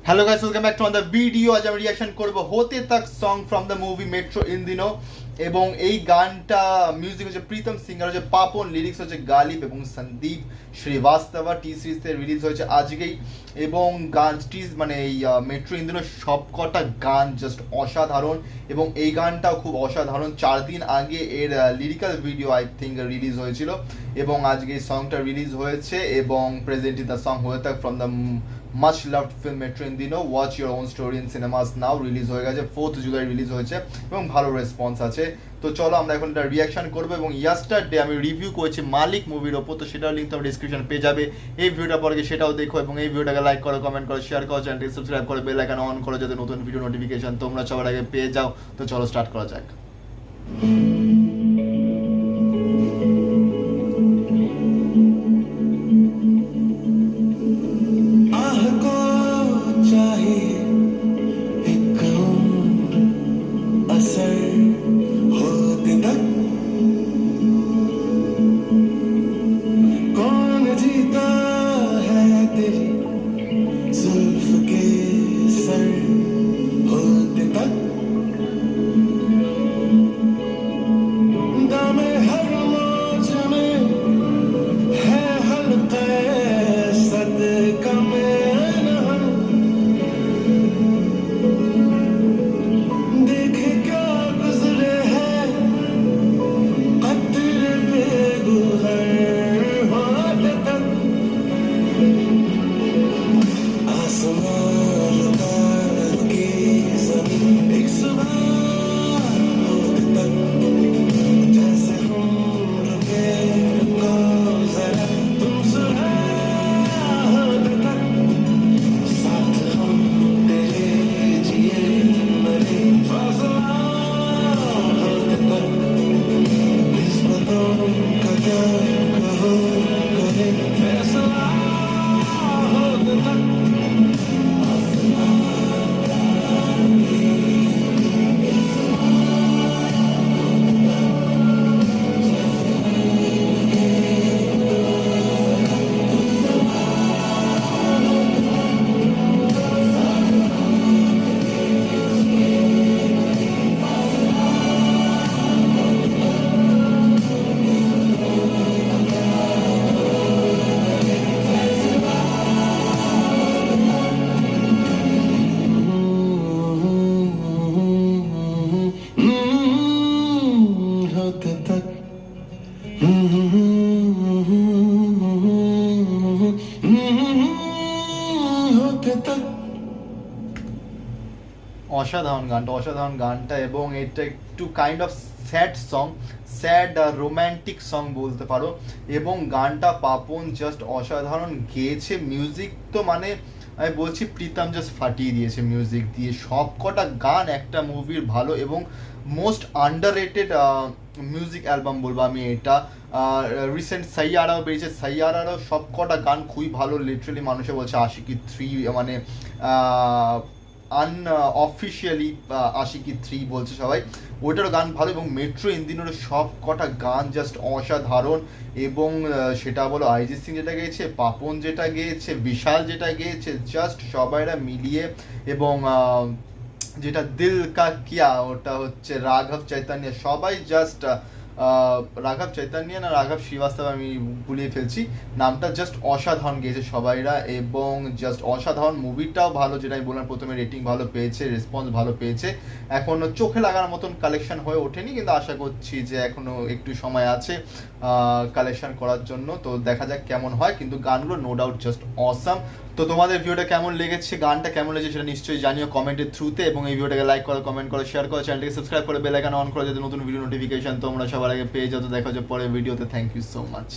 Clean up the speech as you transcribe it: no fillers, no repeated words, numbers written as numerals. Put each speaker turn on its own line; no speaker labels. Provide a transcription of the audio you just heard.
Hello guys, welcome back to another video. আজ আমি reaction করব হতে তাক song from the movie metro In দিনো। এবং এই গানটা মিউজিক হচ্ছে প্রীতম সিঙ্গার, হচ্ছে পাপন, লিরিক্স হচ্ছে গালিব এবং সন্দীপ শ্রীবাস্তবা। টি সিরিজতে রিলিজ হয়েছে আজকেই। এবং গান মানে এই মেট্রো ইন দিনো সব কটা গান জাস্ট অসাধারণ। এবং এই গানটাও খুব অসাধারণ। 4 দিন আগে এর lyrical video I think release হয়েছিল এবং আজকে এই সংটা রিলিজ হয়েছে। এবং প্রেজেন্ট ইন দ্য সং হতে থাক from the much loved film Metro In Dino, watch your own story in cinemas now. Release হয়ে গেছে, 4th জুলাই রিলিজ হয়েছে এবং ভালো রেসপন্স আছে। তো চলো আমরা এখন এটা রিয়াকশন করবো। এবং ইয়াস্টারডে আমি রিভিউ করেছি মালিক মুভির ওপর, তো সেটাও লিঙ্ক তোমার ডিসক্রিপশন পেয়ে যাবে। এই ভিডিওটা পরে সেটাও দেখো এবং এই ভিডিওটাকে লাইক করো, কমেন্ট করো, শেয়ার করো, চ্যানেলটি সাবস্ক্রাইব করো, বেল আইকন অন করো যাতে নতুন ভিডিও নোটিফিকেশন তোমরা সবার আগে পেয়ে যাও। তো চলো স্টার্ট করা যাক। অসাধারণ গানটা এবং এটা একটু kind of sad song, sad romantic song বলতে পারো। এবং গানটা পাপন জাস্ট অসাধারণ গেয়েছে। মিউজিক তো মানে আমি বলছি প্রীতম জাস্ট ফাটিয়ে দিয়েছে মিউজিক দিয়ে। সব কটা গান একটা মুভির ভালো এবং মোস্ট আন্ডাররেটেড মিউজিক অ্যালবাম বলবো আমি এটা। রিসেন্ট সাইয়ারাও বেরিয়েছে, সাইয়ারারও সব কটা গান খুবই ভালো। লিটারালি মানুষে বলছে আশিকি 3 মানে অফিসিয়ালি আশিকি 3 বলছে সবাই, ওইটারও গান ভালো। এবং মেট্রো ইন দিনোর সব কটা গান জাস্ট অসাধারণ। এবং সেটা বলো অরিজিৎ সিং যেটা গেয়েছে, পাপন যেটা গেয়েছে, বিশাল যেটা গেয়েছে, জাস্ট সবাইরা মিলিয়ে। এবং যেটা দিল কা কিয়া ওটা হচ্ছে রাঘব চৈতন্য, সবাই জাস্ট রাঘব চৈতন্য না রাঘব শ্রীবাস্তব, আমি ভুলিয়ে ফেলছি নামটা, জাস্ট অসাধারণ গেয়েছে সবাইরা। এবং জাস্ট অসাধারণ। মুভিটাও ভালো, যেটা আমি বললাম প্রথমে, রেটিং ভালো পেয়েছে, রেসপন্স ভালো পেয়েছে। এখনও চোখে লাগার মতন কালেকশন হয়ে ওঠেনি, কিন্তু আশা করছি যে এখনও একটু সময় আছে কালেকশন করার জন্য। তো দেখা যাক কেমন হয়, কিন্তু গানগুলো নো ডাউট জাস্ট অসাম। তো তোমাদের ভিডিওটা কেমন লেগেছে, গানটা কেমন লেগেছে সেটা নিশ্চয়ই জানিও কমেন্টের থ্রুতে। এবং এই ভিডিওটাকে লাইক করো, কমেন্ট করো, শেয়ার করো, চ্যানেলটিকে সাবস্ক্রাইব করে বেল আইকন অন করো যাতে নতুন ভিডিও নোটিফিকেশন তোমরা সবার আগে পেয়ে যাও। তো দেখা যাবে পরের ভিডিওতে। Thank you so much.